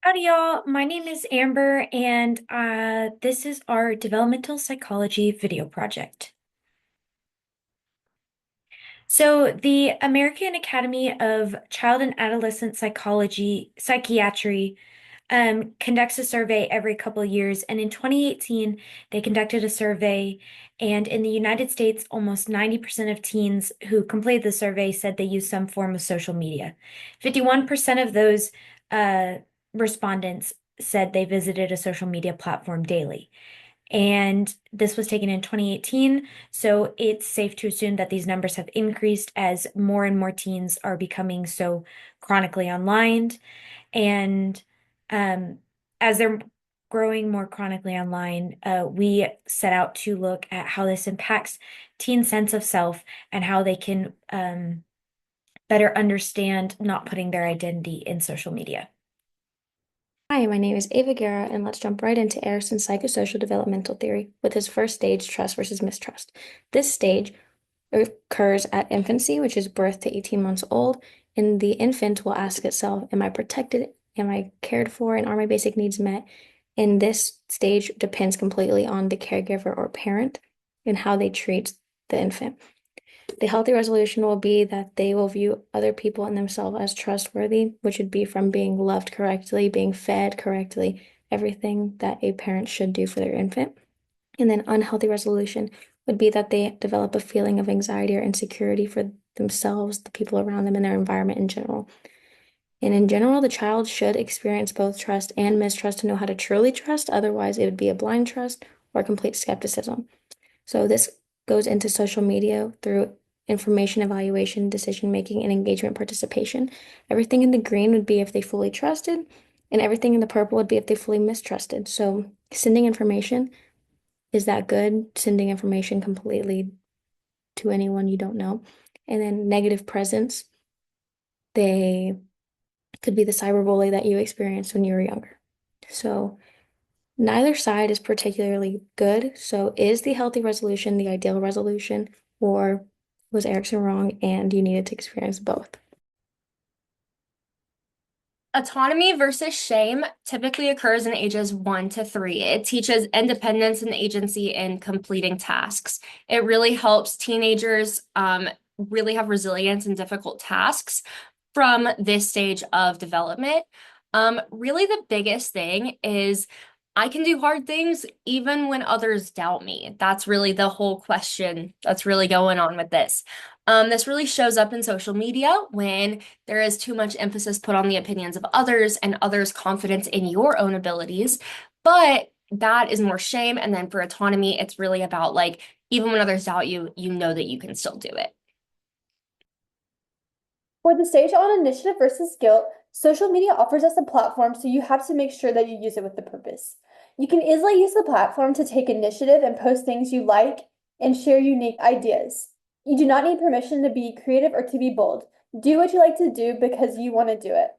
Howdy, y'all. My name is Amber, and this is our developmental psychology video project. So, the American Academy of Child and Adolescent Psychiatry conducts a survey every couple of years, and in 2018, they conducted a survey, and in the United States, almost 90% of teens who completed the survey said they use some form of social media. 51% of those uh, respondents said they visited a social media platform daily. And this was taken in 2018, so it's safe to assume that these numbers have increased as more and more teens are becoming so chronically online. And um, as they're growing more chronically online, we set out to look at how this impacts teen sense of self and how they can better understand not putting their identity in social media. Hi, my name is Ava Guerra, and let's jump right into Erickson's psychosocial developmental theory with his first stage, trust versus mistrust. This stage occurs at infancy, which is birth to 18 months old, and the infant will ask itself, am I protected? Am I cared for? And are my basic needs met? And this stage depends completely on the caregiver or parent and how they treat the infant. The healthy resolution will be that they will view other people and themselves as trustworthy, which would be from being loved correctly, being fed correctly, everything that a parent should do for their infant. And then unhealthy resolution would be that they develop a feeling of anxiety or insecurity for themselves, the people around them, and their environment in general. And in general, the child should experience both trust and mistrust to know how to truly trust. Otherwise, it would be a blind trust or complete skepticism. So this goes into social media through information evaluation, decision making, and engagement participation. Everything in the green would be if they fully trusted, and everything in the purple would be if they fully mistrusted. So sending information, is that good? Sending information completely to anyone you don't know. And then negative presence, they could be the cyberbully that you experienced when you were younger. So neither side is particularly good. So is the healthy resolution the ideal resolution, or was Erickson wrong and you needed to experience both? Autonomy versus shame typically occurs in ages 1 to 3. It teaches independence and agency in completing tasks. It really helps teenagers really have resilience in difficult tasks from this stage of development. Really, the biggest thing is I can do hard things even when others doubt me. That's really the whole question that's really going on with this. This really shows up in social media when there is too much emphasis put on the opinions of others and others' confidence in your own abilities. But that is more shame. And then for autonomy, it's really about like, even when others doubt you, you know that you can still do it. For the stage on initiative versus guilt, social media offers us a platform, so you have to make sure that you use it with the purpose. You can easily use the platform to take initiative and post things you like and share unique ideas. You do not need permission to be creative or to be bold. Do what you like to do because you want to do it.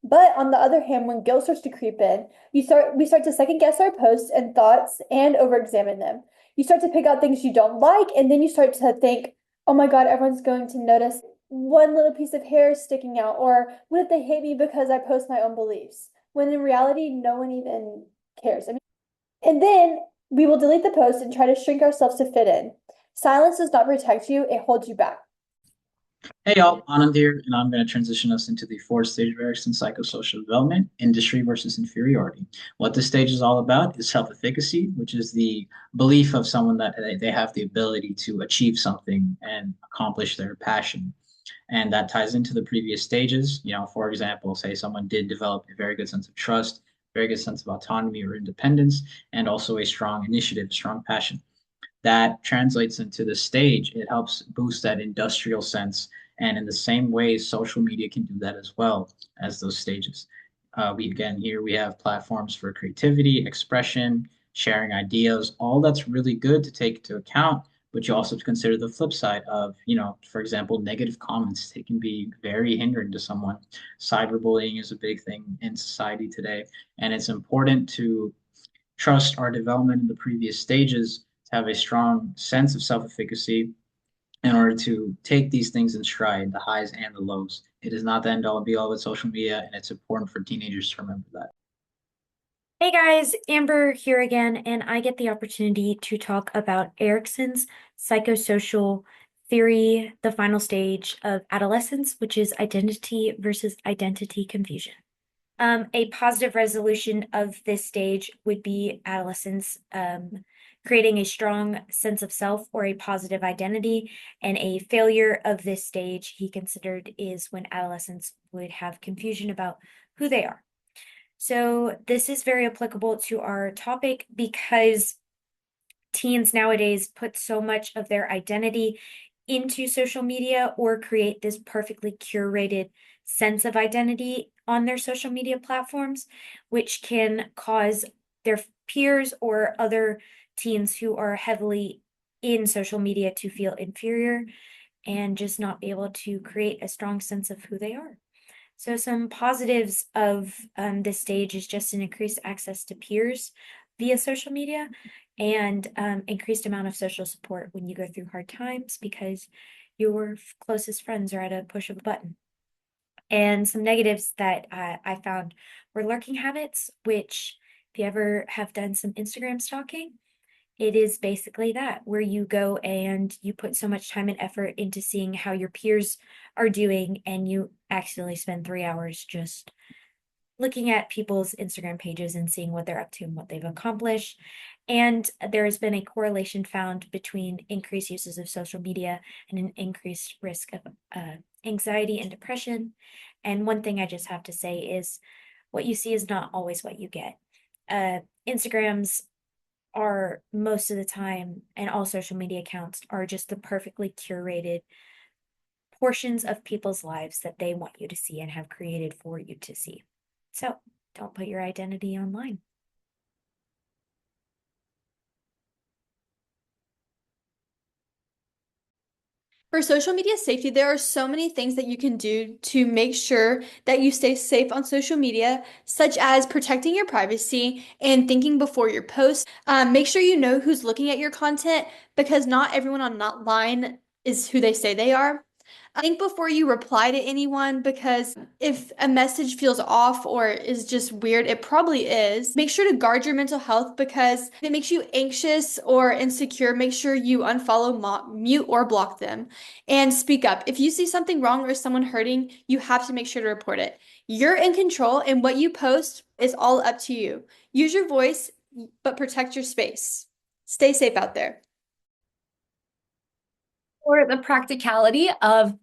But on the other hand, when guilt starts to creep in, we start to second guess our posts and thoughts and over-examine them. You start to pick out things you don't like, and then you start to think, oh my God, everyone's going to notice one little piece of hair sticking out, or what if they hate me because I post my own beliefs? When in reality, no one even cares. I mean, and then we will delete the post and try to shrink ourselves to fit in. Silence does not protect you, it holds you back. Hey y'all, Anand here, and I'm going to transition us into the fourth stage of Erickson's psychosocial development, industry versus inferiority. What this stage is all about is self-efficacy, which is the belief of someone that they have the ability to achieve something and accomplish their passion. And that ties into the previous stages. For example, say someone did develop a very good sense of trust, very good sense of autonomy or independence, and also a strong initiative, strong passion. That translates into the stage. It helps boost that industrial sense. And in the same way, social media can do that as well as those stages. We have platforms for creativity, expression, sharing ideas, all that's really good to take into account. But you also have to consider the flip side of, for example, negative comments. They can be very hindering to someone. Cyberbullying is a big thing in society today. And it's important to trust our development in the previous stages to have a strong sense of self-efficacy in order to take these things in stride, the highs and the lows. It is not the end all and be all with social media, and it's important for teenagers to remember that. Hey guys, Amber here again, and I get the opportunity to talk about Erikson's psychosocial theory, the final stage of adolescence, which is identity versus identity confusion. A positive resolution of this stage would be adolescence creating a strong sense of self or a positive identity, and a failure of this stage he considered is when adolescents would have confusion about who they are. So this is very applicable to our topic because teens nowadays put so much of their identity into social media or create this perfectly curated sense of identity on their social media platforms, which can cause their peers or other teens who are heavily in social media to feel inferior and just not be able to create a strong sense of who they are. So some positives of this stage is just an increased access to peers via social media and increased amount of social support when you go through hard times because your closest friends are at a push of a button. And some negatives that I found were lurking habits, which if you ever have done some Instagram stalking, it is basically that, where you go and you put so much time and effort into seeing how your peers are doing, and you accidentally spend 3 hours just looking at people's Instagram pages and seeing what they're up to and what they've accomplished. And there has been a correlation found between increased uses of social media and an increased risk of anxiety and depression. And one thing I just have to say is what you see is not always what you get. Instagram's are most of the time, and all social media accounts are just the perfectly curated portions of people's lives that they want you to see and have created for you to see. So don't put your identity online. For social media safety, there are so many things that you can do to make sure that you stay safe on social media, such as protecting your privacy and thinking before your posts. Make sure you know who's looking at your content because not everyone online is who they say they are. Think before you reply to anyone because if a message feels off or is just weird, it probably is. Make sure to guard your mental health because if it makes you anxious or insecure, make sure you unfollow, mute, or block them. And speak up. If you see something wrong or someone hurting, you have to make sure to report it. You're in control, and what you post is all up to you. Use your voice, but protect your space. Stay safe out there. For the practicality of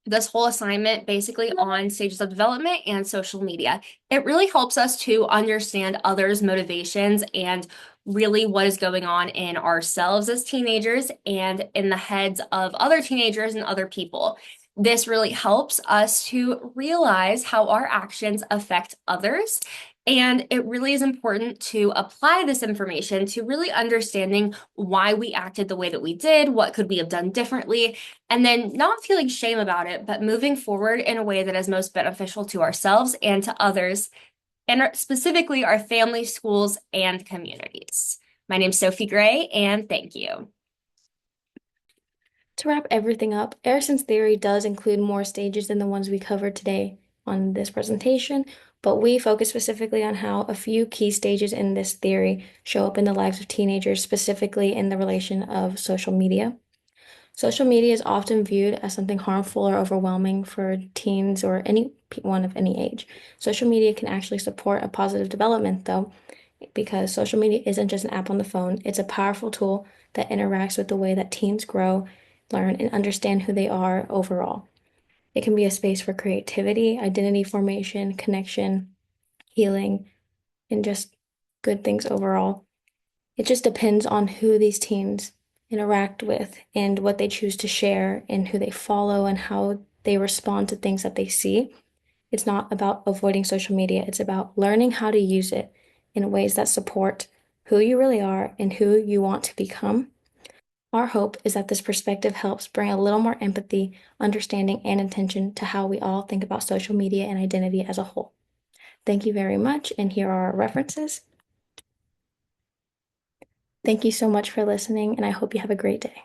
this whole assignment basically on stages of development and social media. It really helps us to understand others' motivations and really what is going on in ourselves as teenagers and in the heads of other teenagers and other people. This really helps us to realize how our actions affect others. And it really is important to apply this information to really understanding why we acted the way that we did, what could we have done differently, and then not feeling shame about it, but moving forward in a way that is most beneficial to ourselves and to others, and specifically our family, schools, and communities. My name's Sophie Gray, and thank you. To wrap everything up, Erickson's theory does include more stages than the ones we covered today on this presentation, but we focus specifically on how a few key stages in this theory show up in the lives of teenagers, specifically in the relation of social media. Social media is often viewed as something harmful or overwhelming for teens or anyone of any age. Social media can actually support a positive development, though, because social media isn't just an app on the phone, it's a powerful tool that interacts with the way that teens grow, learn, and understand who they are overall. It can be a space for creativity, identity formation, connection, healing, and just good things overall. It just depends on who these teens interact with and what they choose to share and who they follow and how they respond to things that they see. It's not about avoiding social media, it's about learning how to use it in ways that support who you really are and who you want to become. Our hope is that this perspective helps bring a little more empathy, understanding, and attention to how we all think about social media and identity as a whole. Thank you very much, and here are our references. Thank you so much for listening, and I hope you have a great day.